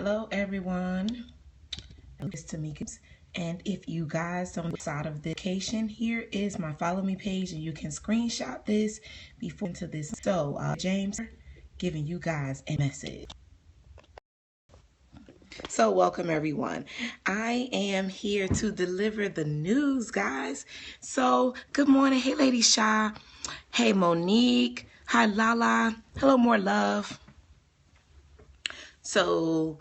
Hello everyone, it's Tamika, and if you guys don't outside of the education, here is my follow me page and you can screenshot this before into this. So James giving you guys a message. So welcome everyone. I am here to deliver the news, guys. So good morning. Hey Lady Sha. Hey Monique. Hi Lala. Hello More Love. So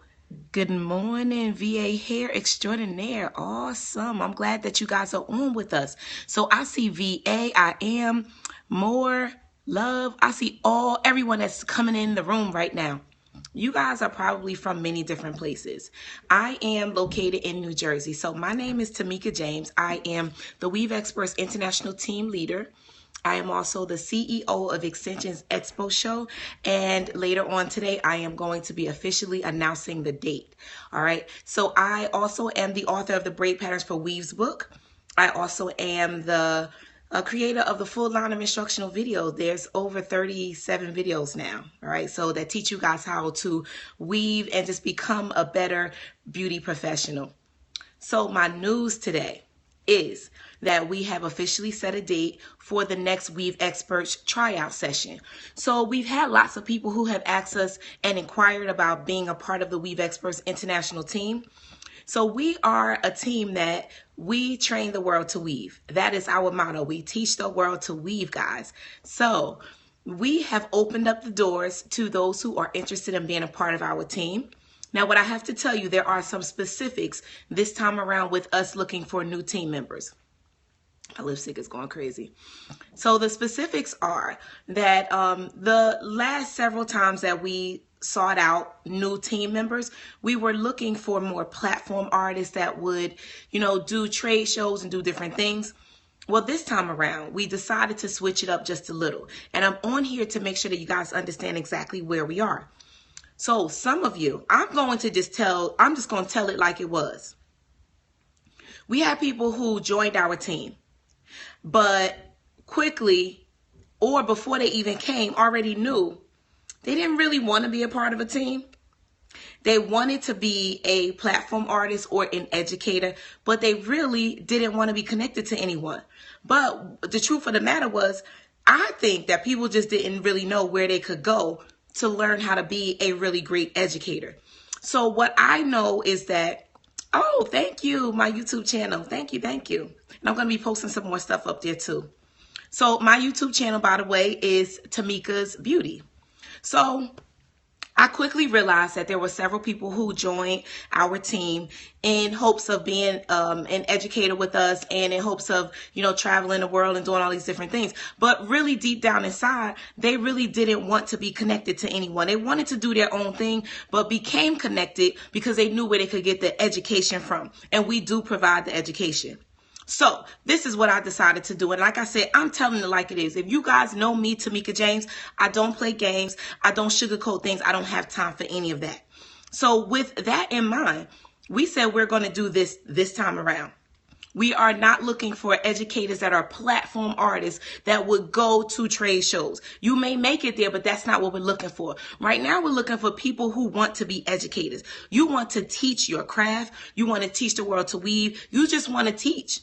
good morning, VA Hair Extraordinaire. Awesome. I'm glad that you guys are on with us. So I see VA, I am More Love. I see everyone that's coming in the room right now. You guys are probably from many different places. I am located in New Jersey. So my name is Tamika James. I am the Weave Experts International Team Leader. I am also the CEO of Extensions Expo Show, and later on today I am going to be officially announcing the date. All right, so I also am the author of the Braid Patterns for Weaves book. I also am the creator of the full line of instructional video. There's over 37 videos now, all right, so that teach you guys how to weave and just become a better beauty professional. So my news today is that we have officially set a date for the next Weave Experts tryout session. So we've had lots of people who have asked us and inquired about being a part of the Weave Experts International team. So we are a team that we train the world to weave. That is our motto. We teach the world to weave, guys. So we have opened up the doors to those who are interested in being a part of our team. Now, what I have to tell you, there are some specifics this time around with us looking for new team members. My lipstick is going crazy. So the specifics are that the last several times that we sought out new team members, we were looking for more platform artists that would, do trade shows and do different things. Well, this time around, we decided to switch it up just a little. And I'm on here to make sure that you guys understand exactly where we are. So some of you, I'm just going to tell it like it was. We had people who joined our team, but quickly, or before they even came, already knew they didn't really want to be a part of a team. They wanted to be a platform artist or an educator, but they really didn't want to be connected to anyone. But the truth of the matter was, I think that people just didn't really know where they could go to learn how to be a really great educator. So what I know is that, oh, thank you, my YouTube channel. Thank you. And I'm going to be posting some more stuff up there too. So my YouTube channel, by the way, is Tamika's Beauty. So I quickly realized that there were several people who joined our team in hopes of being an educator with us and in hopes of, traveling the world and doing all these different things. But really deep down inside, they really didn't want to be connected to anyone. They wanted to do their own thing, but became connected because they knew where they could get the education from. And we do provide the education. So this is what I decided to do. And like I said, I'm telling it like it is. If you guys know me, Tamika James, I don't play games. I don't sugarcoat things. I don't have time for any of that. So with that in mind, we said we're going to do this time around. We are not looking for educators that are platform artists that would go to trade shows. You may make it there, but that's not what we're looking for. Right now, we're looking for people who want to be educators. You want to teach your craft. You want to teach the world to weave. You just want to teach.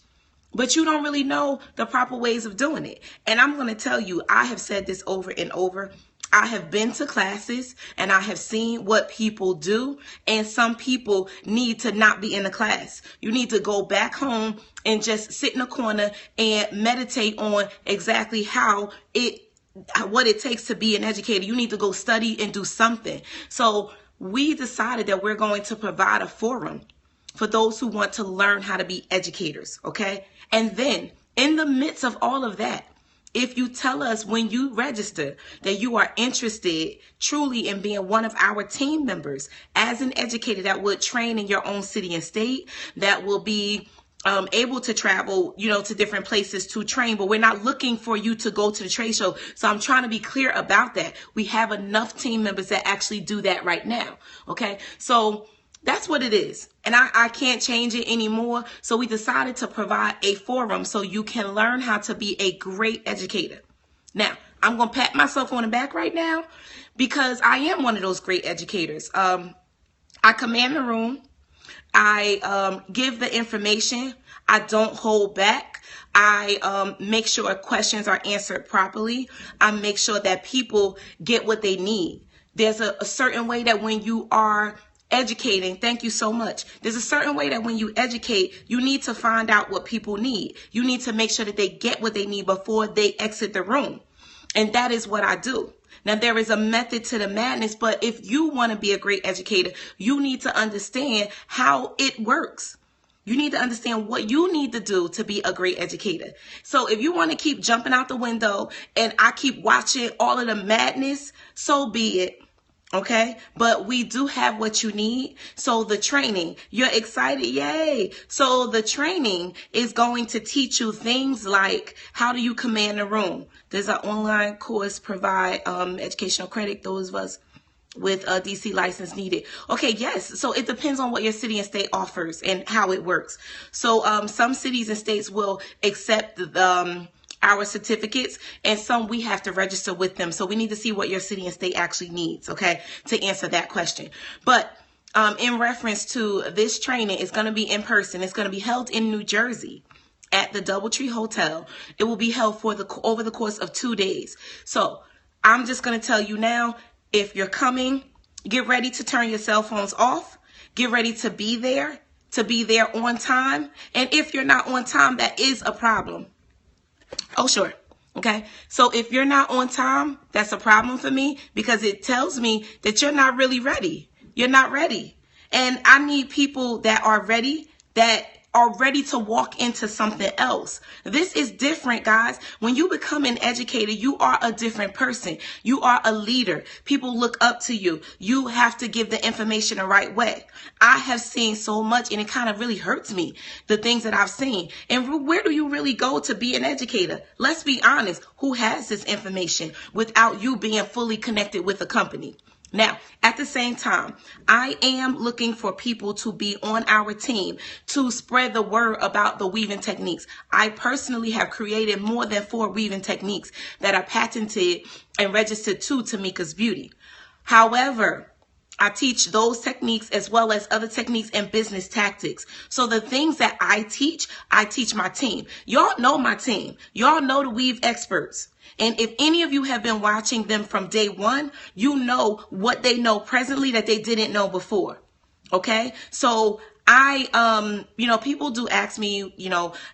But you don't really know the proper ways of doing it. And I'm going to tell you, I have said this over and over. I have been to classes and I have seen what people do. And some people need to not be in the class. You need to go back home and just sit in a corner and meditate on exactly what it takes to be an educator. You need to go study and do something. So we decided that we're going to provide a forum for those who want to learn how to be educators, okay? And then in the midst of all of that, if you tell us when you register that you are interested truly in being one of our team members as an educator that would train in your own city and state, that will be able to travel, to different places to train, but we're not looking for you to go to the trade show. So I'm trying to be clear about that. We have enough team members that actually do that right now, okay? So that's what it is. And I can't change it anymore. So we decided to provide a forum so you can learn how to be a great educator. Now, I'm going to pat myself on the back right now because I am one of those great educators. I command the room. I give the information. I don't hold back. I make sure questions are answered properly. I make sure that people get what they need. There's a certain way that when you are educating, thank you so much. There's a certain way that when you educate, you need to find out what people need. You need to make sure that they get what they need before they exit the room. And that is what I do. Now, there is a method to the madness, but if you want to be a great educator, you need to understand how it works. You need to understand what you need to do to be a great educator. So if you want to keep jumping out the window and I keep watching all of the madness, so be it. Okay, but we do have what you need. So the training, you're excited, yay. So the training is going to teach you things like, how do you command the room? There's an online course provide educational credit, those of us with a DC license needed. Okay, yes. So it depends on what your city and state offers and how it works. So some cities and states will accept our certificates, and some we have to register with them. So we need to see what your city and state actually needs, okay, to answer that question. But in reference to this training, it's going to be in person. It's going to be held in New Jersey at the DoubleTree Hotel. It will be held for over the course of 2 days. So I'm just going to tell you now, if you're coming, get ready to turn your cell phones off. Get ready to be there on time. And if you're not on time, that is a problem. Oh, sure. Okay. So if you're not on time, that's a problem for me because it tells me that you're not really ready. You're not ready. And I need people that are ready to walk into something else. This is different, guys. When you become an educator, you are a different person. You are a leader. People look up to you. You have to give the information the right way. I have seen so much, and it kind of really hurts me, the things that I've seen. And where do you really go to be an educator? Let's be honest. Who has this information without you being fully connected with a company? Now, at the same time, I am looking for people to be on our team to spread the word about the weaving techniques. I personally have created more than 4 weaving techniques that are patented and registered to Tamika's Beauty. However, I teach those techniques as well as other techniques and business tactics. So the things that I teach my team. Y'all know my team. Y'all know the weave experts. And if any of you have been watching them from day one, you know what they know presently that they didn't know before. Okay. So people do ask me,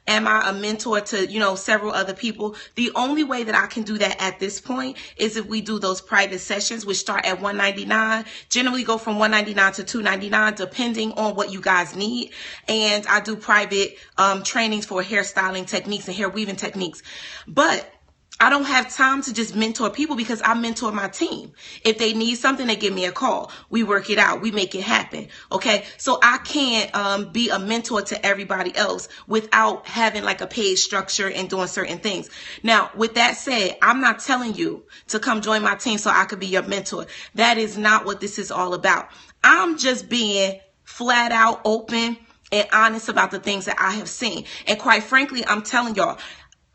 am I a mentor to, several other people? The only way that I can do that at this point is if we do those private sessions, which start at $199, generally go from $199 to $299, depending on what you guys need. And I do private trainings for hairstyling techniques and hair weaving techniques. But I don't have time to just mentor people because I mentor my team. If they need something, they give me a call. We work it out. We make it happen. Okay. So I can't be a mentor to everybody else without having like a paid structure and doing certain things. Now, with that said, I'm not telling you to come join my team so I could be your mentor. That is not what this is all about. I'm just being flat out open and honest about the things that I have seen. And quite frankly, I'm telling y'all,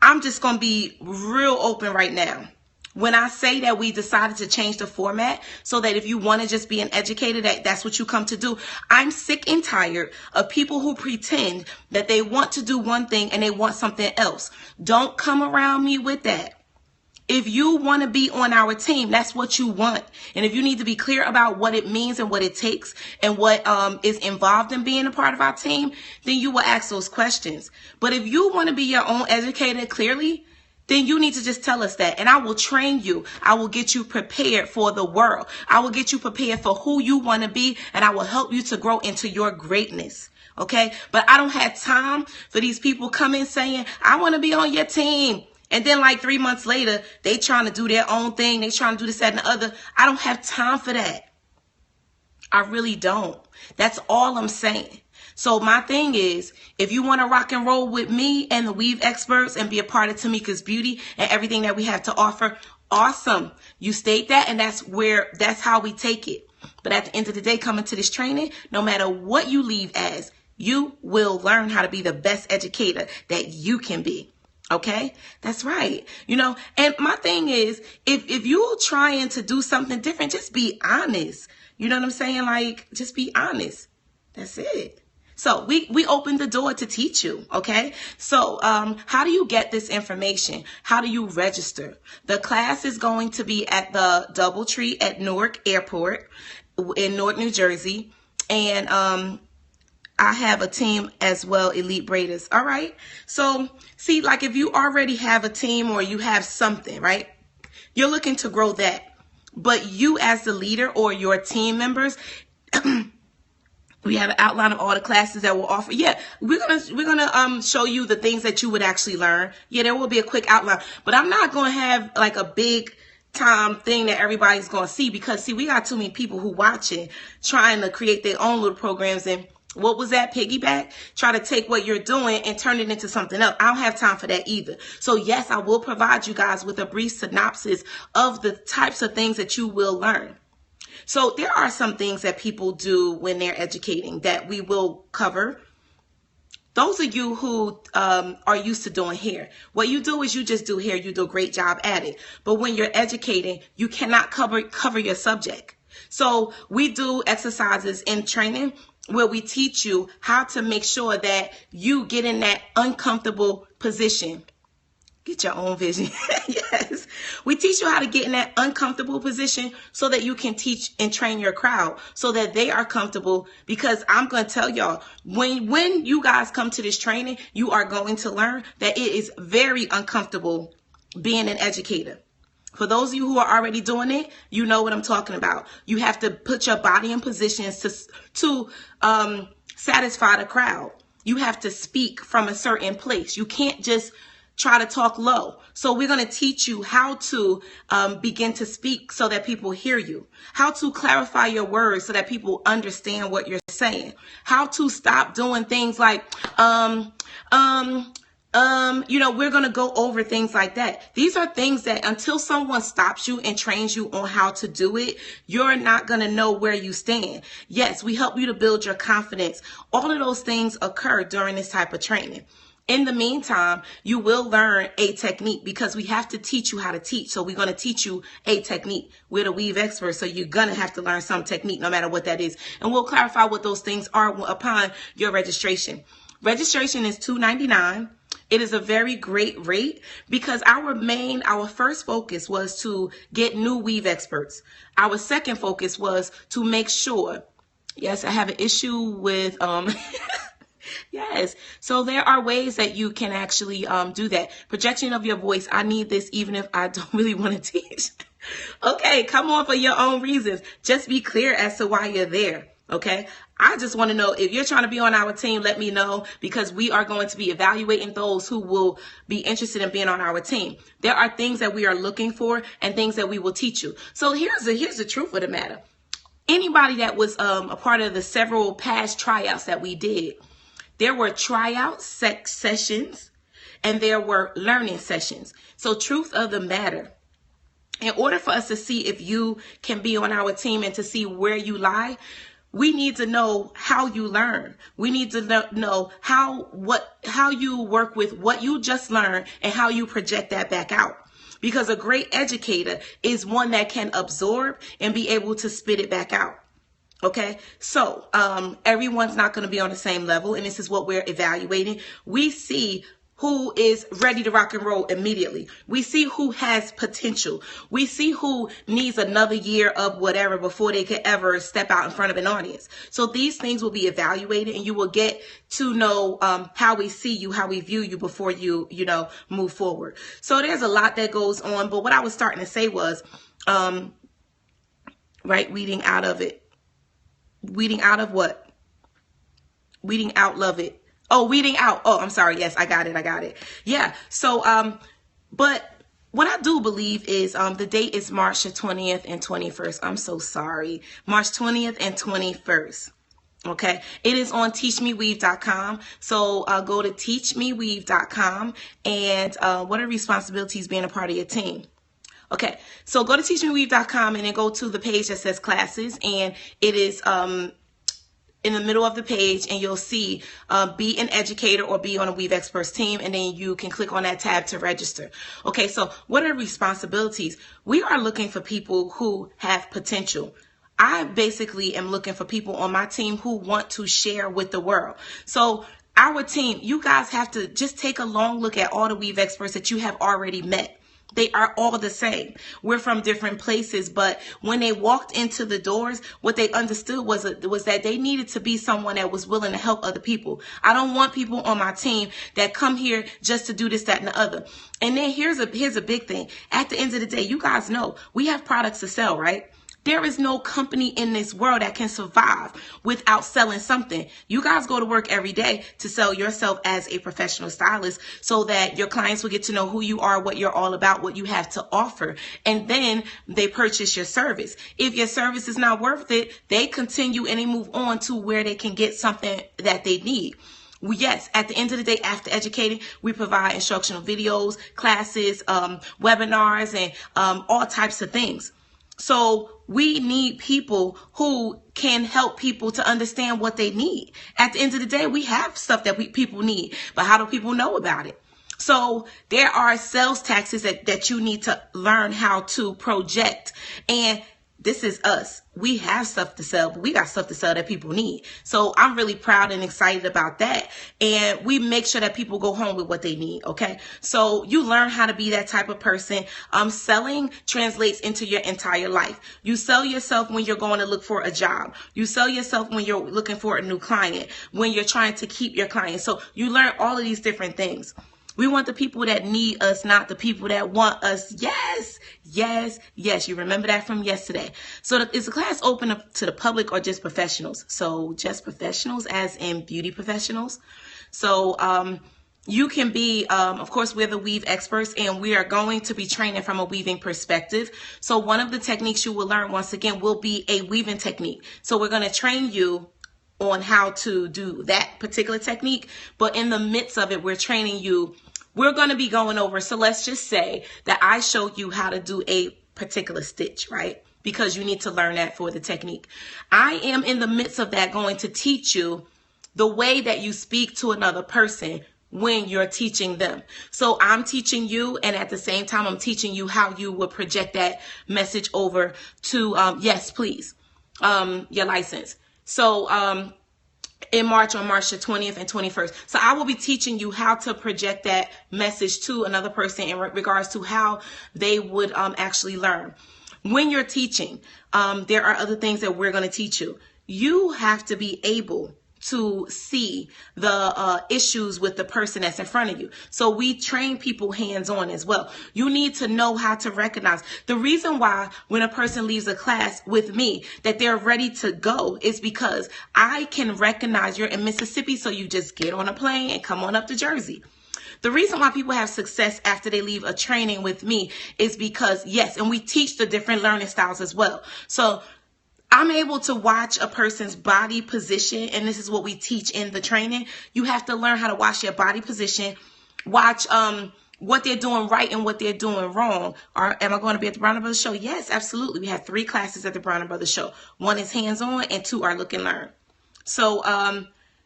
I'm just going to be real open right now. When I say that we decided to change the format so that if you want to just be an educator, that's what you come to do. I'm sick and tired of people who pretend that they want to do one thing and they want something else. Don't come around me with that. If you want to be on our team, that's what you want. And if you need to be clear about what it means and what it takes and what is involved in being a part of our team, then you will ask those questions. But if you want to be your own educator clearly, then you need to just tell us that. And I will train you. I will get you prepared for the world. I will get you prepared for who you want to be. And I will help you to grow into your greatness. Okay? But I don't have time for these people coming saying, I want to be on your team. And then like 3 months later, they trying to do their own thing. They trying to do this, that, and the other. I don't have time for that. I really don't. That's all I'm saying. So my thing is, if you want to rock and roll with me and the weave experts and be a part of Tamika's Beauty and everything that we have to offer, awesome. You state that, and that's how we take it. But at the end of the day, coming to this training, no matter what you leave as, you will learn how to be the best educator that you can be. Okay, that's right. And my thing is, if you're trying to do something different, just be honest. You know what I'm saying? Like, just be honest. That's it. So we opened the door to teach you, okay? So how do you get this information? How do you register? The class is going to be at the DoubleTree at Newark Airport in Newark, New Jersey. And I have a team as well, Elite Braiders. All right. So see, like if you already have a team or you have something, right? You're looking to grow that. But you as the leader or your team members, we have an outline of all the classes that we'll offer. Yeah, we're gonna show you the things that you would actually learn. Yeah, there will be a quick outline, but I'm not gonna have like a big time thing that everybody's gonna see, because see, we got too many people who watching, trying to create their own little programs, and what was that, piggyback? Try to take what you're doing and turn it into something else. I don't have time for that either. So yes, I will provide you guys with a brief synopsis of the types of things that you will learn. So there are some things that people do when they're educating that we will cover. Those of you who are used to doing hair, what you do is you just do hair. You do a great job at it. But when you're educating, you cannot cover your subject. So we do exercises in training where we teach you how to make sure that you get in that uncomfortable position. Get your own vision. Yes. We teach you how to get in that uncomfortable position so that you can teach and train your crowd so that they are comfortable. Because I'm going to tell y'all, when you guys come to this training, you are going to learn that it is very uncomfortable being an educator. For those of you who are already doing it, you know what I'm talking about. You have to put your body in positions to satisfy the crowd. You have to speak from a certain place. You can't just try to talk low. So we're going to teach you how to begin to speak so that people hear you, how to clarify your words so that people understand what you're saying, how to stop doing things like, we're going to go over things like that. These are things that until someone stops you and trains you on how to do it, you're not going to know where you stand. Yes, we help you to build your confidence. All of those things occur during this type of training. In the meantime, you will learn a technique because we have to teach you how to teach. So we're going to teach you a technique. We're the weave experts, so you're going to have to learn some technique no matter what that is. And we'll clarify what those things are upon your registration. Registration is $2.99. It is a very great rate because our first focus was to get new weave experts. Our second focus was to make sure, yes, I have an issue with, yes. So there are ways that you can actually do that. Projection of your voice. I need this even if I don't really want to teach. Okay, come on for your own reasons. Just be clear as to why you're there. Okay, I just want to know if you're trying to be on our team, let me know, because we are going to be evaluating those who will be interested in being on our team. There are things that we are looking for and things that we will teach you. So here's the truth of the matter. Anybody that was a part of the several past tryouts that we did, there were tryout sessions and there were learning sessions. So truth of the matter, in order for us to see if you can be on our team and to see where you lie, we need to know how you learn. We need to know how you work with what you just learned and how you project that back out. Because a great educator is one that can absorb and be able to spit it back out. Okay, so everyone's not going to be on the same level, and this is what we're evaluating. We see who is ready to rock and roll immediately. We see who has potential. We see who needs another year of whatever before they could ever step out in front of an audience. So these things will be evaluated, and you will get to know how we see you, how we view you before you move forward. So there's a lot that goes on, but what I was starting to say was, weeding out of it. Weeding out of what? Weeding out, love it. Oh, weeding out. Oh, I'm sorry. Yes, I got it. Yeah. So, but what I do believe is the date is March the 20th and 21st. I'm so sorry. March 20th and 21st. Okay. It is on teachmeweave.com. So go to teachmeweave.com and what are responsibilities being a part of your team? Okay, so go to teachmeweave.com and then go to the page that says classes, and it is in the middle of the page, and you'll see be an educator or be on a Weave Experts team, and then you can click on that tab to register. Okay, so what are responsibilities? We are looking for people who have potential. I basically am looking for people on my team who want to share with the world. So our team, you guys have to just take a long look at all the weave experts that you have already met. They are all the same. We're from different places, but when they walked into the doors, what they understood was that they needed to be someone that was willing to help other people. I don't want people on my team that come here just to do this, that, and the other. And then here's a big thing. At the end of the day, you guys know we have products to sell, right? There is no company in this world that can survive without selling something. You guys go to work every day to sell yourself as a professional stylist so that your clients will get to know who you are, what you're all about, what you have to offer. And then they purchase your service. If your service is not worth it, they continue and they move on to where they can get something that they need. Yes, at the end of the day, after educating, we provide instructional videos, classes, webinars, and all types of things. So we need people who can help people to understand what they need. At the end of the day, we have stuff that people need, but how do people know about it? So there are sales taxes that you need to learn how to project. And this is us. We have stuff to sell, but we got stuff to sell that people need. So I'm really proud and excited about that. And we make sure that people go home with what they need. Okay. So you learn how to be that type of person. Selling translates into your entire life. You sell yourself when you're going to look for a job. You sell yourself when you're looking for a new client, when you're trying to keep your client. So you learn all of these different things. We want the people that need us, not the people that want us. Yes, yes, yes. You remember that from yesterday. So is the class open up to the public or just professionals? So just professionals, as in beauty professionals. So you can be, of course, we're the weave experts, and we are going to be training from a weaving perspective. So one of the techniques you will learn, once again, will be a weaving technique. So we're going to train you on how to do that particular technique. But in the midst of it, we're training you. We're going to be going over. So let's just say that I show you how to do a particular stitch, right? Because you need to learn that for the technique. I am in the midst of that going to teach you the way that you speak to another person when you're teaching them. So I'm teaching you, and at the same time, I'm teaching you how you would project that message over to, yes, please, your license. So in March, on March the 20th and 21st. So I will be teaching you how to project that message to another person in regards to how they would actually learn. When you're teaching, there are other things that we're going to teach you. You have to be able to see the issues with the person that's in front of you. So we train people hands-on as well. You need to know how to recognize. The reason why when a person leaves a class with me that they're ready to go is because I can recognize you're in Mississippi, so you just get on a plane and come on up to Jersey. The reason why people have success after they leave a training with me is because, yes, and we teach the different learning styles as well. So I'm able to watch a person's body position, and this is what we teach in the training. You have to learn how to watch your body position, watch what they're doing right and what they're doing wrong. Am I going to be at the Brown Brothers show? Yes, absolutely. We have 3 classes at the Brown Brothers show. 1 is hands-on and 2 are look and learn. So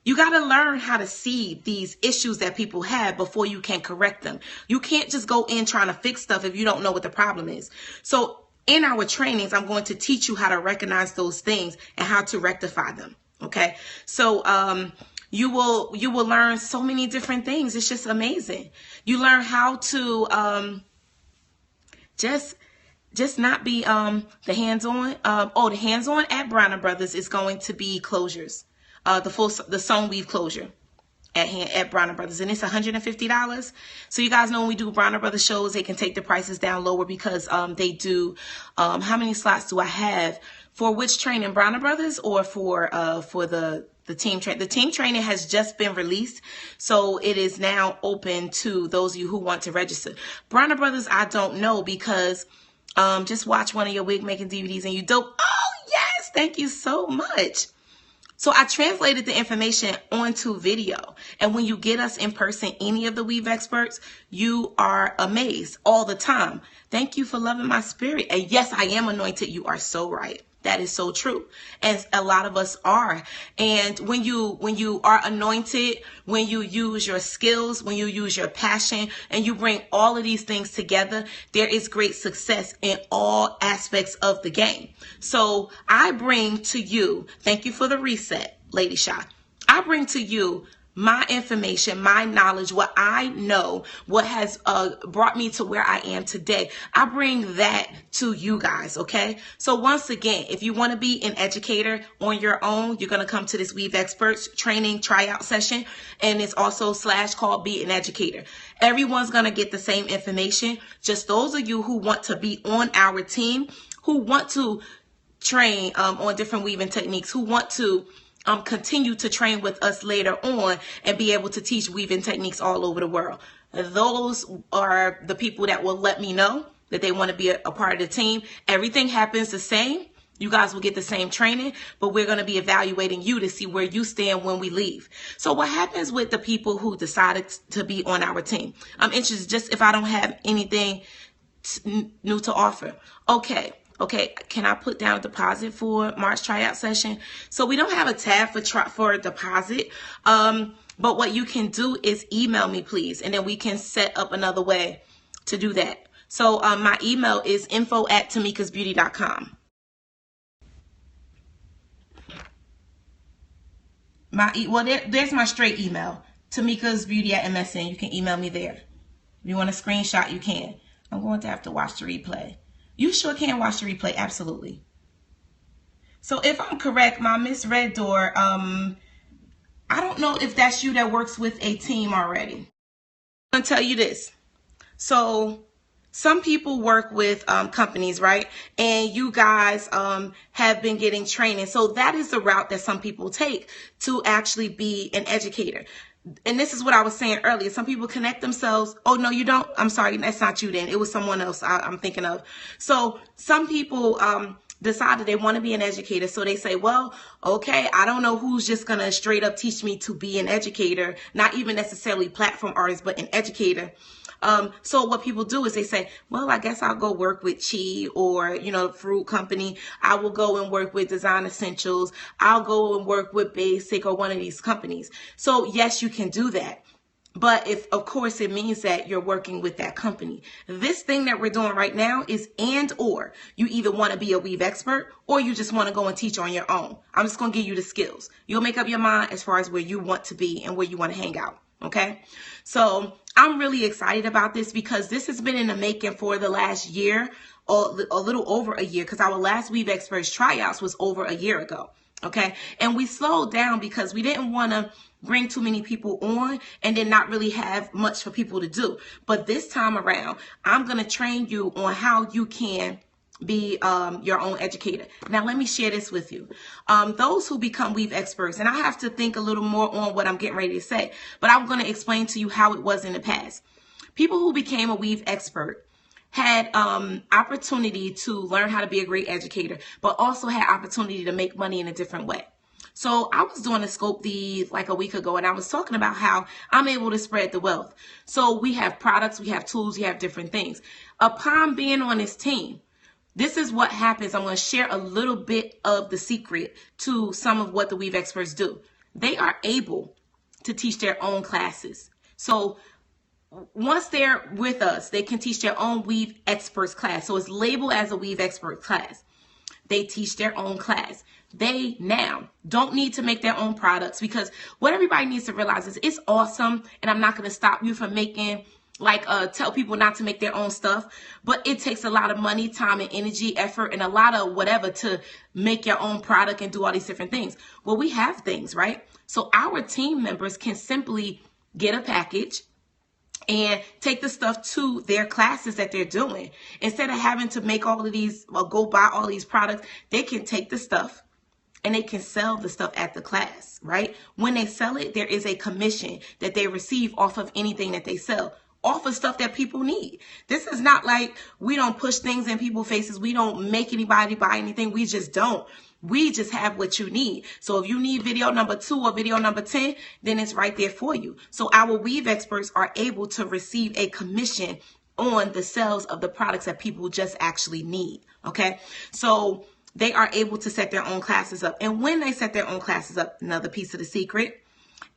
you got to learn how to see these issues that people have before you can correct them. You can't just go in trying to fix stuff if you don't know what the problem is. So in our trainings, I'm going to teach you how to recognize those things and how to rectify them. Okay. So, you will learn so many different things. It's just amazing. You learn how to, just not be, the hands-on. The hands-on at Brown Brothers is going to be closures, the sewn weave closure at Brown Brothers, and it's $150. So you guys know when we do Brown Brothers shows, they can take the prices down lower because they do. How many slots do I have for which training, Brown Brothers or for the team training? The team training has just been released, so it is now open to those of you who want to register. Brown Brothers, I don't know, because just watch one of your wig making DVDs and you dope. Oh yes, thank you so much. So I translated the information onto video. And when you get us in person, any of the weave experts, you are amazed all the time. Thank you for loving my spirit. And yes, I am anointed. You are so right. That is so true. And a lot of us are. And when you are anointed, when you use your skills, when you use your passion, and you bring all of these things together, there is great success in all aspects of the game. So I bring to you, thank you for the reset, Lady Shy. I bring to you my information, my knowledge, what I know, what has brought me to where I am today. I bring that to you guys, okay? So once again, if you want to be an educator on your own, you're going to come to this Weave Experts training tryout session, and it's also / called Be an Educator. Everyone's going to get the same information. Just those of you who want to be on our team, who want to train on different weaving techniques, who want to continue to train with us later on and be able to teach weaving techniques all over the world. Those are the people that will let me know that they want to be a part of the team. Everything happens the same. You guys will get the same training, but we're going to be evaluating you to see where you stand when we leave. So what happens with the people who decided to be on our team? I'm interested just if I don't have anything new to offer. Okay, can I put down a deposit for March tryout session? So we don't have a tab for a deposit, but what you can do is email me, please, and then we can set up another way to do that. So my email is info@tamikasbeauty.com. There's my straight email, tamikasbeauty@msn. You can email me there. If you want a screenshot, you can. I'm going to have to watch the replay. You sure can watch the replay, absolutely. So if I'm correct, my Miss Red Door, I don't know if that's you that works with a team already. I'm going to tell you this. So some people work with companies, right? And you guys have been getting training. So that is the route that some people take to actually be an educator. And this is what I was saying earlier. Some people connect themselves. Oh, no, you don't. I'm sorry. That's not you then. It was someone else I'm thinking of. So some people decided they want to be an educator. So they say, well, okay, I don't know who's just going to straight up teach me to be an educator, not even necessarily platform artist, but an educator. So what people do is they say, well, I guess I'll go work with Chi or, fruit company. I will go and work with Design Essentials. I'll go and work with Basic or one of these companies. So yes, you can do that. But of course, it means that you're working with that company. This thing that we're doing right now is or you either want to be a weave expert or you just want to go and teach on your own. I'm just going to give you the skills. You'll make up your mind as far as where you want to be and where you want to hang out. Okay. So I'm really excited about this because this has been in the making for the last year or a little over a year, because our last Weave Experts tryouts was over a year ago. Okay. And we slowed down because we didn't want to bring too many people on and then not really have much for people to do. But this time around, I'm going to train you on how you can be your own educator. Now, let me share this with you. Those who become weave experts, and I have to think a little more on what I'm getting ready to say, but I'm going to explain to you how it was in the past. People who became a weave expert had opportunity to learn how to be a great educator, but also had opportunity to make money in a different way. So I was doing a scope these like a week ago, and I was talking about how I'm able to spread the wealth. So we have products, we have tools, we have different things. Upon being on this team, this is what happens. I'm going to share a little bit of the secret to some of what the Weave Experts do. They are able to teach their own classes. So once they're with us, they can teach their own Weave Experts class. So it's labeled as a Weave Expert class. They teach their own class. They now don't need to make their own products, because what everybody needs to realize is it's awesome. And I'm not going to stop you from making tell people not to make their own stuff, but it takes a lot of money, time, and energy, effort, and a lot of whatever to make your own product and do all these different things. Well, we have things, right? So our team members can simply get a package and take the stuff to their classes that they're doing. Instead of having to make all of these or go buy all these products, they can take the stuff and they can sell the stuff at the class, right? When they sell it, there is a commission that they receive off of anything that they sell, off of stuff that people need. This is not like we don't push things in people's faces. We don't make anybody buy anything. We just don't. We just have what you need. So if you need video number 2 or video number 10, then it's right there for you. So our Weave Experts are able to receive a commission on the sales of the products that people just actually need. Okay. So they are able to set their own classes up. And when they set their own classes up, another piece of the secret,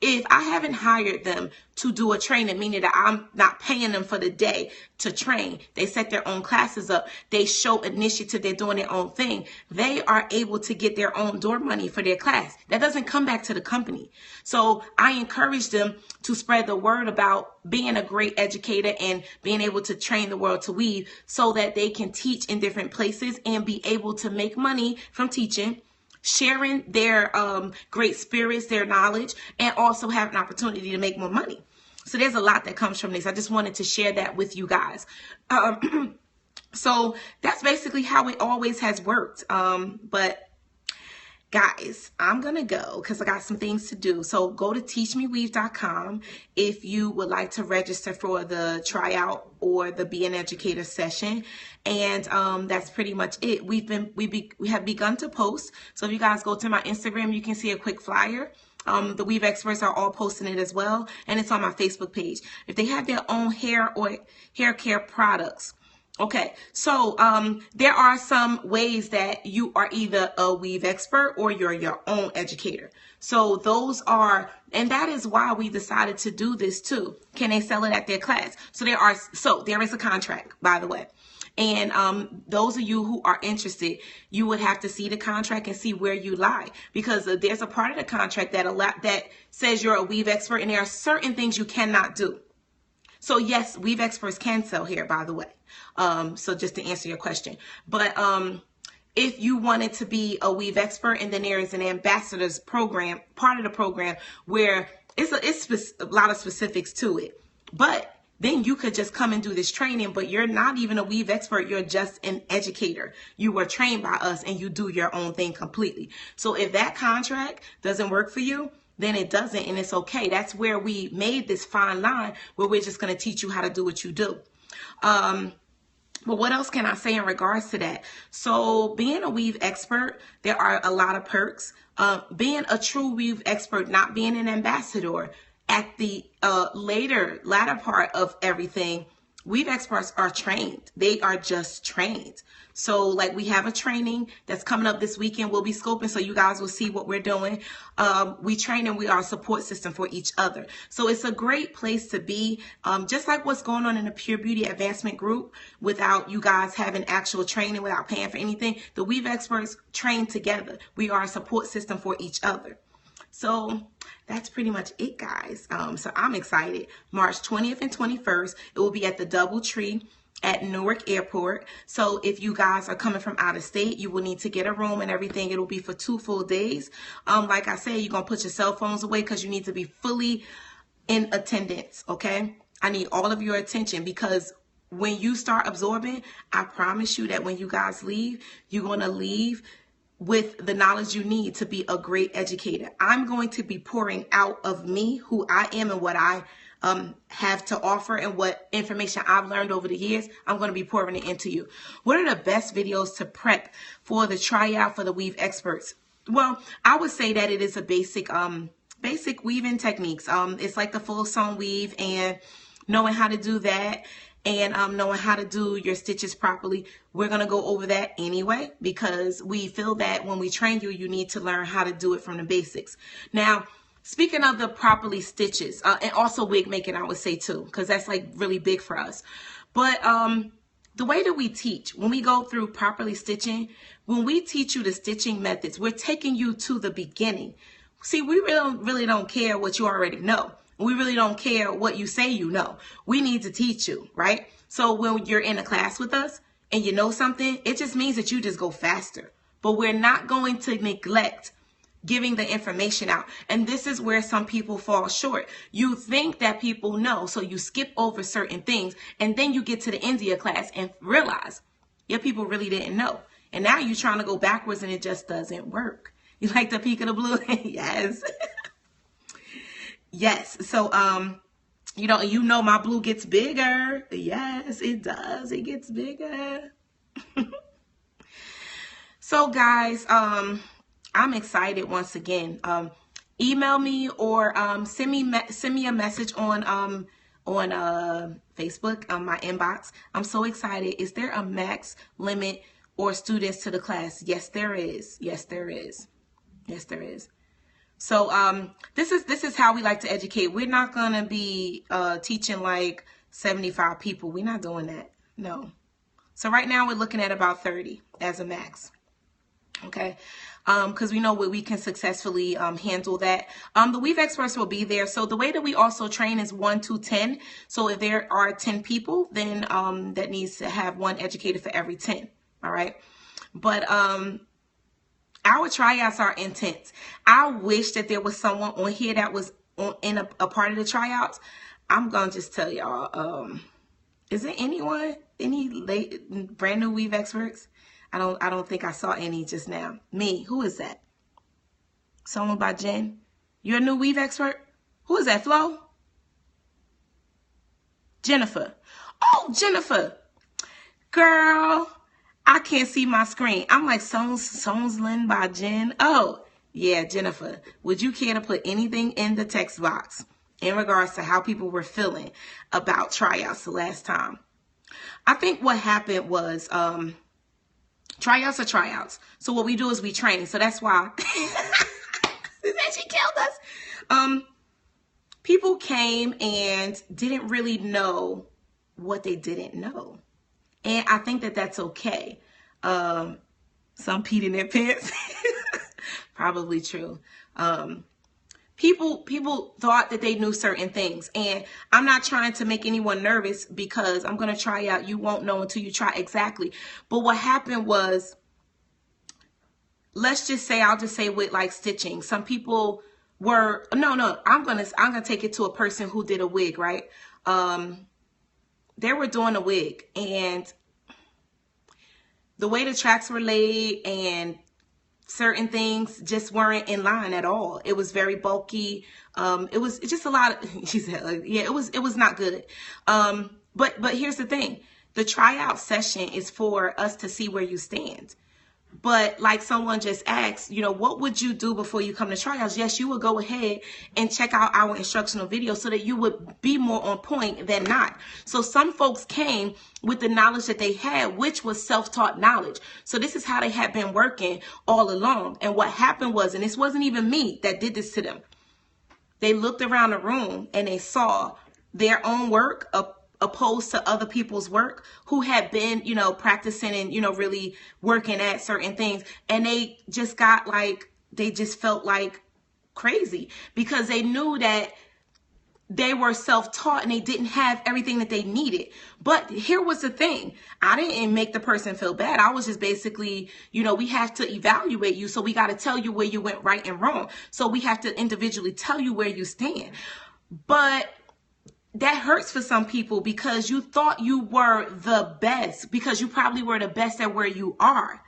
if I haven't hired them to do a training, meaning that I'm not paying them for the day to train, they set their own classes up, they show initiative, they're doing their own thing, they are able to get their own door money for their class. That doesn't come back to the company. So I encourage them to spread the word about being a great educator and being able to train the world to weave so that they can teach in different places and be able to make money from teaching, sharing their great spirits, their knowledge, and also have an opportunity to make more money. So there's a lot that comes from this. I just wanted to share that with you guys. So that's basically how it always has worked. But guys, I'm going to go because I got some things to do. So go to teachmeweave.com if you would like to register for the tryout or the Be an Educator session. And that's pretty much it. We have begun to post. So if you guys go to my Instagram, you can see a quick flyer. The Weave Experts are all posting it as well. And it's on my Facebook page. If they have their own hair or hair care products. Okay, so there are some ways that you are either a weave expert or you're your own educator. So those are, and that is why we decided to do this too. Can they sell it at their class? So there is a contract, by the way. And those of you who are interested, you would have to see the contract and see where you lie, because there's a part of the contract that says you're a weave expert, and there are certain things you cannot do. So yes, Weave Experts can sell hair, by the way. So just to answer your question. But if you wanted to be a weave expert, and then there is an ambassadors program, part of the program, where it's a lot of specifics to it. But then you could just come and do this training, but you're not even a weave expert. You're just an educator. You were trained by us and you do your own thing completely. So if that contract doesn't work for you, then it doesn't, and it's okay. That's where we made this fine line where we're just going to teach you how to do what you do. But what else can I say in regards to that? So being a weave expert, there are a lot of perks. Being a true weave expert, not being an ambassador, at the latter part of everything, weave experts are trained. They are just trained. So like we have a training that's coming up this weekend. We'll be scoping so you guys will see what we're doing. We train and we are a support system for each other. So it's a great place to be. Just like what's going on in the Pure Beauty Advancement group, without you guys having actual training, without paying for anything, the weave experts train together. We are a support system for each other. So that's pretty much it, guys. So I'm excited. March 20th and 21st, it will be at the DoubleTree at Newark Airport. So if you guys are coming from out of state, you will need to get a room and everything. It will be for 2 full days. Like I said, you're going to put your cell phones away because you need to be fully in attendance, okay? I need all of your attention, because when you start absorbing, I promise you that when you guys leave, you're going to leave with the knowledge you need to be a great educator. I'm going to be pouring out of me, who I am and what I have to offer and what information I've learned over the years. I'm going to be pouring it into you. What are the best videos to prep for the tryout for the Weave Experts? Well, I would say that it is a basic weaving techniques. It's like the full sewn weave and knowing how to do that, and knowing how to do your stitches properly. We're going to go over that anyway, because we feel that when we train you, you need to learn how to do it from the basics. Now, speaking of the properly stitches, and also wig making, I would say too, because that's like really big for us. But the way that we teach, when we go through properly stitching, when we teach you the stitching methods, we're taking you to the beginning. See, we really don't care what you already know. We really don't care what you say you know. We need to teach you, right? So when you're in a class with us and you know something, it just means that you just go faster. But we're not going to neglect giving the information out. And this is where some people fall short. You think that people know, so you skip over certain things, and then you get to the end of your class and realize your people really didn't know. And now you're trying to go backwards and it just doesn't work. You like the peek of the blue? Yes. Yes. So, you know my blue gets bigger. Yes, it does. It gets bigger. So guys, I'm excited once again. Email me or send me a message on Facebook, my inbox. I'm so excited. Is there a max limit or students to the class? Yes, there is. Yes, there is. Yes, there is. So this is how we like to educate. We're not going to be teaching like 75 people. We're not doing that. No. So right now we're looking at about 30 as a max. Okay. Because we know we can successfully handle that. The weave experts will be there. So the way that we also train is 1 to 10. So if there are 10 people, then that needs to have one educator for every 10. All right. But our tryouts are intense. I wish that there was someone on here that was in a part of the tryouts. I'm going to just tell y'all, is there anyone, any brand new weave experts? I don't think I saw any just now. Me, who is that? Someone by Jen? You're a new weave expert? Who is that, Flo? Jennifer. Oh, Jennifer. Girl, I can't see my screen. I'm like, Sonslin by Jen. Oh, yeah, Jennifer. Would you care to put anything in the text box in regards to how people were feeling about tryouts the last time? I think what happened was tryouts are tryouts. So what we do is we train. So that's why she killed us. People came and didn't really know what they didn't know. And I think that that's okay. Some peed in their pants. Probably true. People thought that they knew certain things. And I'm not trying to make anyone nervous because I'm going to try out. You won't know until you try exactly. But what happened was, let's just say, I'll just say with like stitching. Some people were, I'm going to take it to a person who did a wig, right? They were doing a wig and the way the tracks were laid and certain things just weren't in line at all. It was very bulky. It was just a lot of, she said, yeah, it was not good. But here's the thing. The tryout session is for us to see where you stand. But like someone just asked, what would you do before you come to tryouts? Yes, you would go ahead and check out our instructional video so that you would be more on point than not. So some folks came with the knowledge that they had, which was self-taught knowledge. So this is how they had been working all along. And what happened was, and this wasn't even me that did this to them, they looked around the room and they saw their own work opposed to other people's work who had been, practicing and, really working at certain things. And they just got like, they just felt like crazy because they knew that they were self-taught and they didn't have everything that they needed. But here was the thing. I didn't make the person feel bad. I was just basically, we have to evaluate you. So we got to tell you where you went right and wrong. So we have to individually tell you where you stand. But that hurts for some people because you thought you were the best, because you probably were the best at where you are.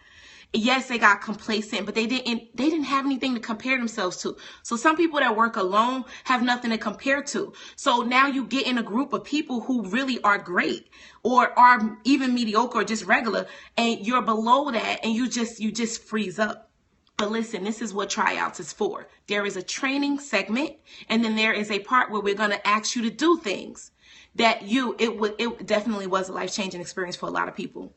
Yes, they got complacent, but they didn't have anything to compare themselves to. So some people that work alone have nothing to compare to. So now you get in a group of people who really are great or are even mediocre or just regular, and you're below that and you just freeze up. But listen, this is what tryouts is for. There is a training segment, and then there is a part where we're going to ask you to do things that it definitely was a life-changing experience for a lot of people.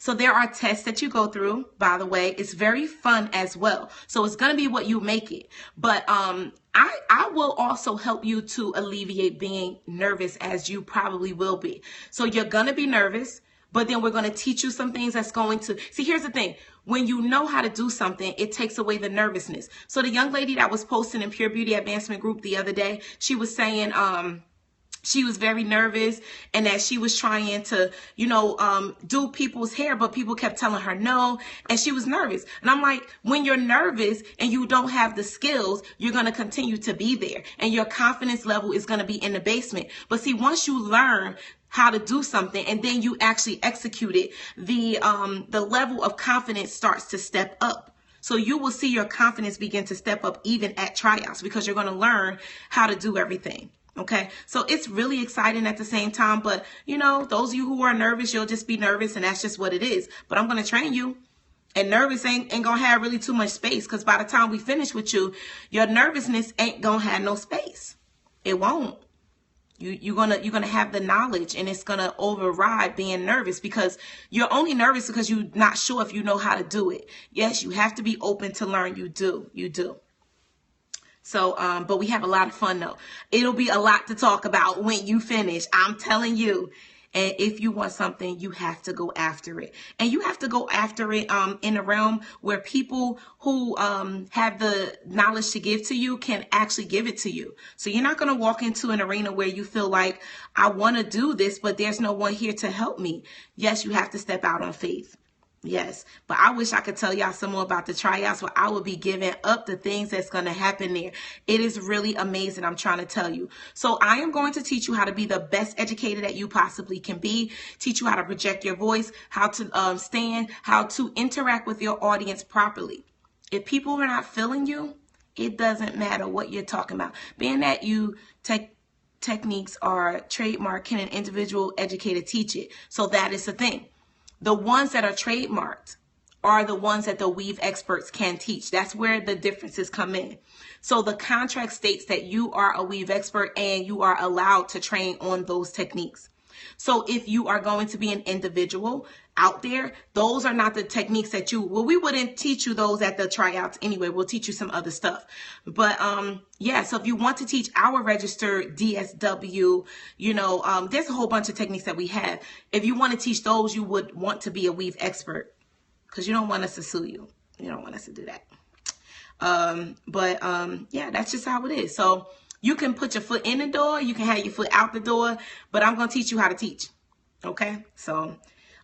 So there are tests that you go through, by the way. It's very fun as well. So it's going to be what you make it. But I will also help you to alleviate being nervous, as you probably will be. So you're going to be nervous, but then we're going to teach you some things that's going to, see, here's the thing. When you know how to do something, it takes away the nervousness. So the young lady that was posting in Pure Beauty Advancement Group the other day, she was saying, she was very nervous and that she was trying to, do people's hair, but people kept telling her no. And she was nervous. And I'm like, when you're nervous and you don't have the skills, you're going to continue to be there and your confidence level is going to be in the basement. But see, once you learn how to do something and then you actually execute it, the level of confidence starts to step up. So you will see your confidence begin to step up even at tryouts because you're going to learn how to do everything. Okay, so it's really exciting at the same time. But, those of you who are nervous, you'll just be nervous and that's just what it is. But I'm going to train you. And nervous ain't going to have really too much space, because by the time we finish with you, your nervousness ain't going to have no space. It won't. You're gonna have the knowledge, and it's gonna override being nervous, because you're only nervous because you're not sure if you know how to do it. Yes, you have to be open to learn. You do. So, but we have a lot of fun though. It'll be a lot to talk about when you finish. I'm telling you. And if you want something, you have to go after it. And you have to go after it in a realm where people who have the knowledge to give to you can actually give it to you. So you're not going to walk into an arena where you feel like, I want to do this, but there's no one here to help me. Yes, you have to step out on faith. Yes, but I wish I could tell y'all some more about the tryouts, where I would be giving up the things that's going to happen there. It is really amazing, I'm trying to tell you. So I am going to teach you how to be the best educator that you possibly can be, teach you how to project your voice, how to stand, how to interact with your audience properly. If people are not feeling you, it doesn't matter what you're talking about. Being that you techniques are trademarked, can an individual educator teach it? So that is the thing. The ones that are trademarked are the ones that the weave experts can teach. That's where the differences come in. So the contract states that you are a weave expert and you are allowed to train on those techniques. So if you are going to be an individual out there, those are not the techniques that we wouldn't teach you those at the tryouts anyway. We'll teach you some other stuff. But yeah, so if you want to teach our registered DSW, there's a whole bunch of techniques that we have. If you want to teach those, you would want to be a weave expert, because you don't want us to sue you. You don't want us to do that. Yeah, that's just how it is. So you can put your foot in the door, you can have your foot out the door, but I'm going to teach you how to teach. Okay. So,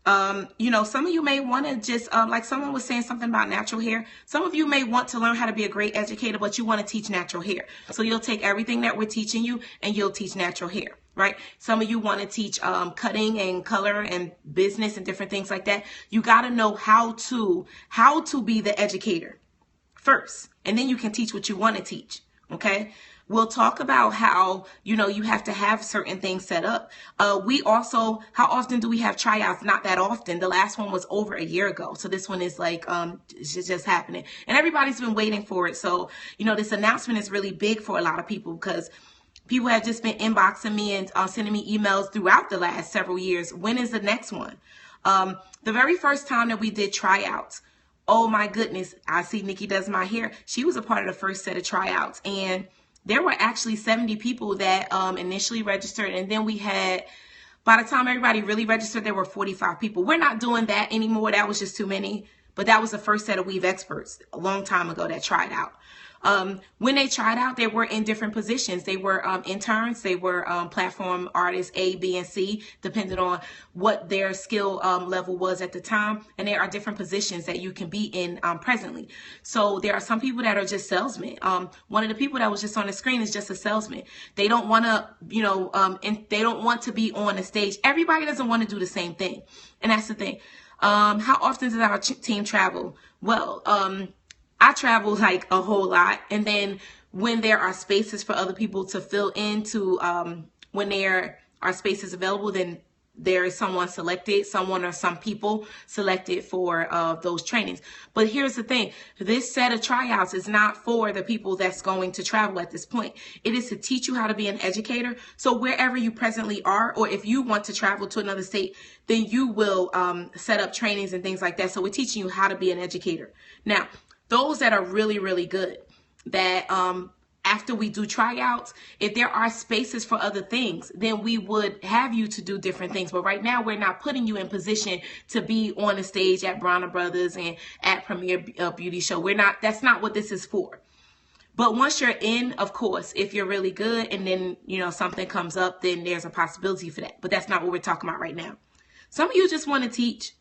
some of you may want to just, like someone was saying something about natural hair. Some of you may want to learn how to be a great educator, but you want to teach natural hair. So you'll take everything that we're teaching you and you'll teach natural hair, right? Some of you want to teach, cutting and color and business and different things like that. You got to know how to be the educator first, and then you can teach what you want to teach. Okay. We'll talk about how, you have to have certain things set up. We also, how often do we have tryouts? Not that often. The last one was over a year ago. So this one is like, it's just happening, and everybody's been waiting for it. So, this announcement is really big for a lot of people, because people have just been inboxing me and sending me emails throughout the last several years. When is the next one? The very first time that we did tryouts, oh my goodness, I see Nikki does my hair. She was a part of the first set of tryouts, and there were actually 70 people that initially registered. And then we had, by the time everybody really registered, there were 45 people. We're not doing that anymore. That was just too many. But that was the first set of weave experts a long time ago that tried out. When they tried out, they were in different positions. They were interns. They were platform artists A, B, and C, depending on what their skill level was at the time. And there are different positions that you can be in presently. So there are some people that are just salesmen. One of the people that was just on the screen is just a salesman. They don't want to, and they don't want to be on the stage. Everybody doesn't want to do the same thing. And that's the thing. How often does our team travel? Well, I travel like a whole lot. And then when there are spaces for other people to fill into, when there are spaces available, then there is someone or some people selected for those trainings. But here's the thing. This set of tryouts is not for the people that's going to travel at this point. It is to teach you how to be an educator. So wherever you presently are, or if you want to travel to another state, then you will set up trainings and things like that. So we're teaching you how to be an educator. Now, those that are really, really good, that after we do tryouts, if there are spaces for other things, then we would have you to do different things. But right now, we're not putting you in position to be on the stage at Bronner Brothers and at Premier Beauty Show. That's not what this is for. But once you're in, of course, if you're really good and then, something comes up, then there's a possibility for that. But that's not what we're talking about right now. Some of you just want to teach.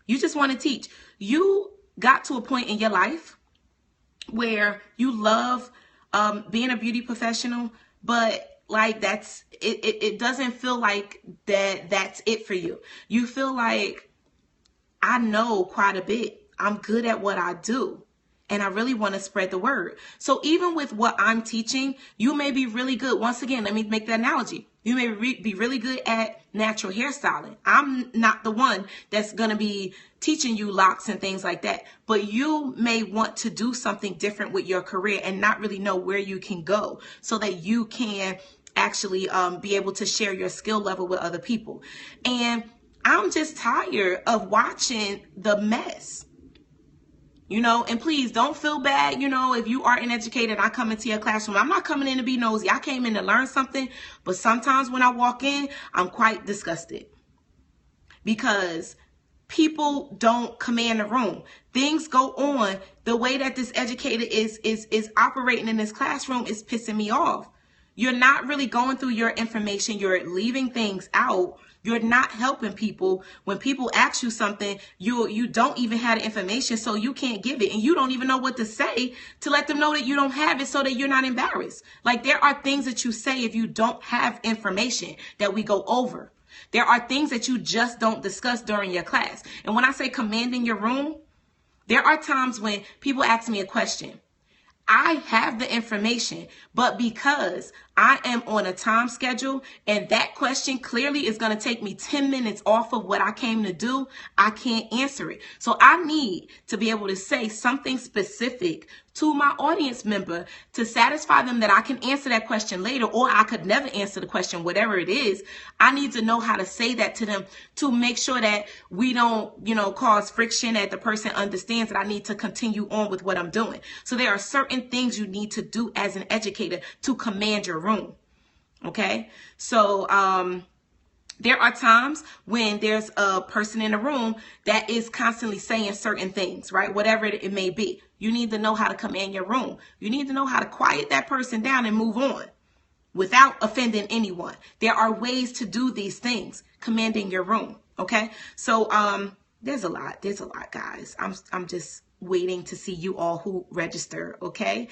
You just want to teach. You got to a point in your life where you love being a beauty professional, but like it doesn't feel like that's it for you. You feel like, I know quite a bit. I'm good at what I do, and I really want to spread the word. So even with what I'm teaching, you may be really good. Once again, let me make the analogy. You may be really good at natural hairstyling. I'm not the one that's going to be teaching you locks and things like that. But you may want to do something different with your career and not really know where you can go, so that you can actually be able to share your skill level with other people. And I'm just tired of watching the mess. You know, and please don't feel bad, you know, if you are an educator and I come into your classroom. I'm not coming in to be nosy. I came in to learn something, but sometimes when I walk in, I'm quite disgusted because people don't command the room. Things go on. The way that this educator is operating in this classroom is pissing me off. You're not really going through your information. You're leaving things out. You're not helping people. When people ask you something, you don't even have the information, so you can't give it. And you don't even know what to say to let them know that you don't have it so that you're not embarrassed. Like, there are things that you say if you don't have information that we go over. There are things that you just don't discuss during your class. And when I say commanding your room, there are times when people ask me a question. I have the information, but because I am on a time schedule and that question clearly is going to take me 10 minutes off of what I came to do, I can't answer it. So I need to be able to say something specific to my audience member to satisfy them that I can answer that question later, or I could never answer the question, whatever it is. I need to know how to say that to them to make sure that we don't, you know, cause friction, that the person understands that I need to continue on with what I'm doing. So there are certain things you need to do as an educator to command your room. Okay. So, there are times when there's a person in the room that is constantly saying certain things, right? Whatever it may be. You need to know how to command your room. You need to know how to quiet that person down and move on without offending anyone. There are ways to do these things, commanding your room. Okay. So, there's a lot, guys. I'm just waiting to see you all who register. Okay.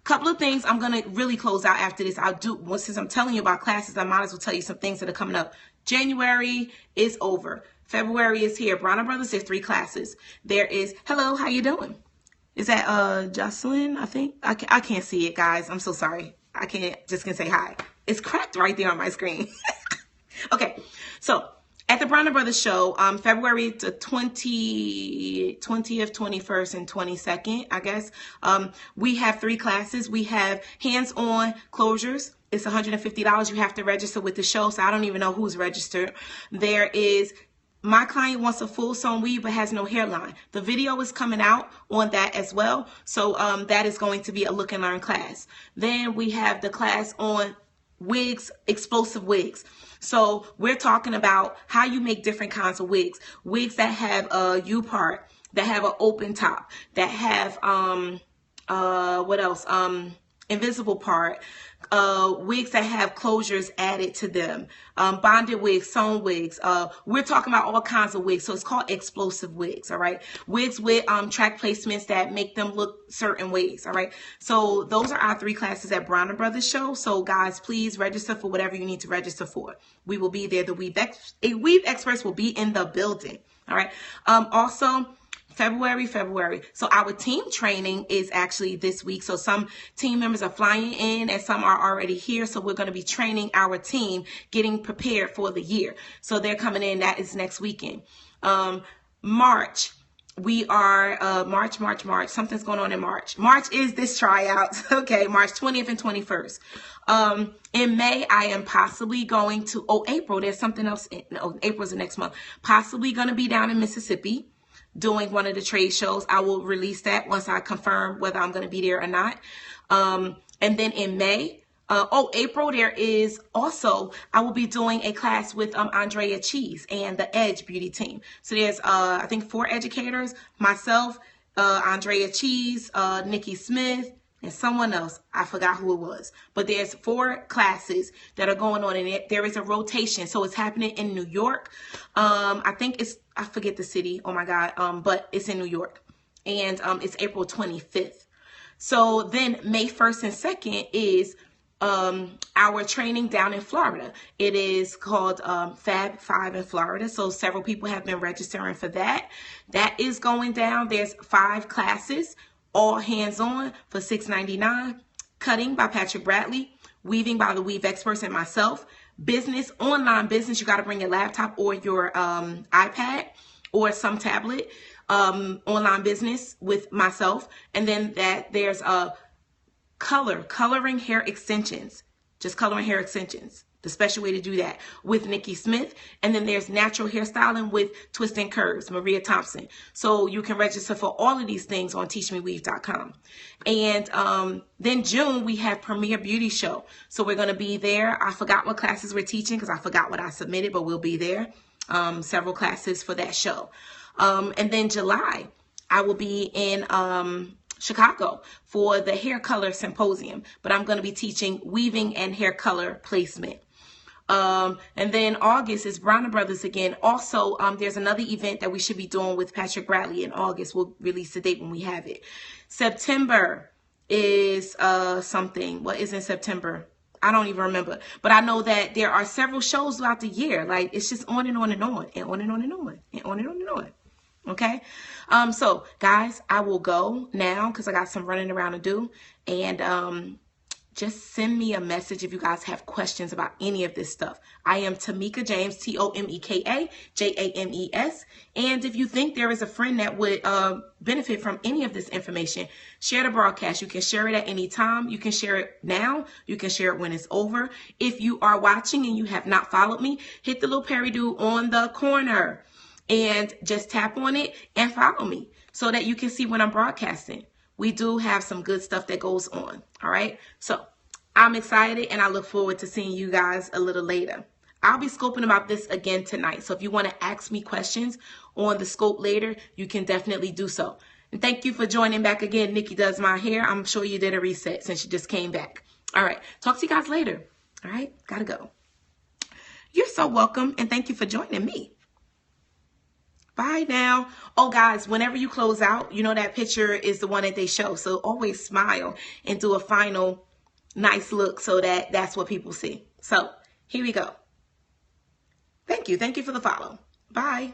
Couple of things I'm going to really close out after this. Since I'm telling you about classes, I might as well tell you some things that are coming up. January is over. February is here. Brown & Brothers, there's 3 classes. There is, hello, how you doing? Is that Jocelyn? I think I can't see it, guys. I'm so sorry. I can't just gonna say hi. It's cracked right there on my screen. Okay, so at the Brown & Brothers show, February the 20th, 21st, and 22nd, I guess, we have 3 classes. We have hands-on closures. It's $150. You have to register with the show, so I don't even know who's registered. There is, my client wants a full sewn weave but has no hairline. The video is coming out on that as well. So that is going to be a look and learn class. Then we have the class on wigs, explosive wigs. So we're talking about how you make different kinds of wigs. Wigs that have a U-part, that have an open top, that have, what else? Invisible part. Wigs that have closures added to them, bonded wigs, sewn wigs. We're talking about all kinds of wigs. So it's called explosive wigs. All right. Wigs with track placements that make them look certain ways. All right. So those are our 3 classes at Brown & Brothers show. So guys, please register for whatever you need to register for. We will be there. The weave experts will be in the building. All right. Also, February. So our team training is actually this week. So some team members are flying in and some are already here. So we're going to be training our team, getting prepared for the year. So they're coming in. That is next weekend. March. We are, March. Something's going on in March. March is this tryout. Okay. March 20th and 21st. In May, I am possibly going to, April. There's something else. April's the next month. Possibly going to be down in Mississippi, doing one of the trade shows. I will release that once I confirm whether I'm going to be there or not. And then in May, April, there is also, I will be doing a class with Andrea Cheese and the Edge Beauty team. So there's, I think 4 educators, myself, Andrea Cheese, Nikki Smith, and someone else. I forgot who it was. But there's 4 classes that are going on in it. There is a rotation. So it's happening in New York. I think it's, I forget the city. Oh my God. But it's in New York. And it's April 25th. So then May 1st and 2nd is our training down in Florida. It is called Fab 5 in Florida. So several people have been registering for that. That is going down. There's 5 classes, all hands-on for $6.99. Cutting by Patrick Bradley. Weaving by the Weave Experts and myself. Business, online business. You got to bring your laptop or your iPad or some tablet. Online business with myself. And then there's a coloring hair extensions. just coloring hair extensions. The special way to do that with Nikki Smith. And then there's natural hairstyling with Twist and Curves, Maria Thompson. So you can register for all of these things on teachmeweave.com. And then June, we have Premier Beauty Show. So we're going to be there. I forgot what classes we're teaching because I forgot what I submitted, but we'll be there. Several classes for that show. And then July, I will be in Chicago for the hair color symposium, but I'm going to be teaching weaving and hair color placement. And then August is Brown Brothers again. Also, there's another event that we should be doing with Patrick Bradley in August. We'll release the date when we have it. September is something. What is in September? I don't even remember. But I know that there are several shows throughout the year. Like, it's just on and on and on and on and on and on and on and on and on. Okay? So, guys, I will go now because I got some running around to do. And just send me a message if you guys have questions about any of this stuff. I am Tameka James, Tomeka James. And if you think there is a friend that would benefit from any of this information, share the broadcast. You can share it at any time. You can share it now. You can share it when it's over. If you are watching and you have not followed me, hit the little peridot on the corner and just tap on it and follow me so that you can see when I'm broadcasting. We do have some good stuff that goes on. All right. So I'm excited and I look forward to seeing you guys a little later. I'll be scoping about this again tonight. So if you want to ask me questions on the scope later, you can definitely do so. And thank you for joining back again. Nikki Does My Hair. I'm sure you did a reset since you just came back. All right. Talk to you guys later. All right. Gotta go. You're so welcome. And thank you for joining me. Bye now. Oh, guys, whenever you close out, you know that picture is the one that they show. So always smile and do a final nice look so that that's what people see. So here we go. Thank you. Thank you for the follow. Bye.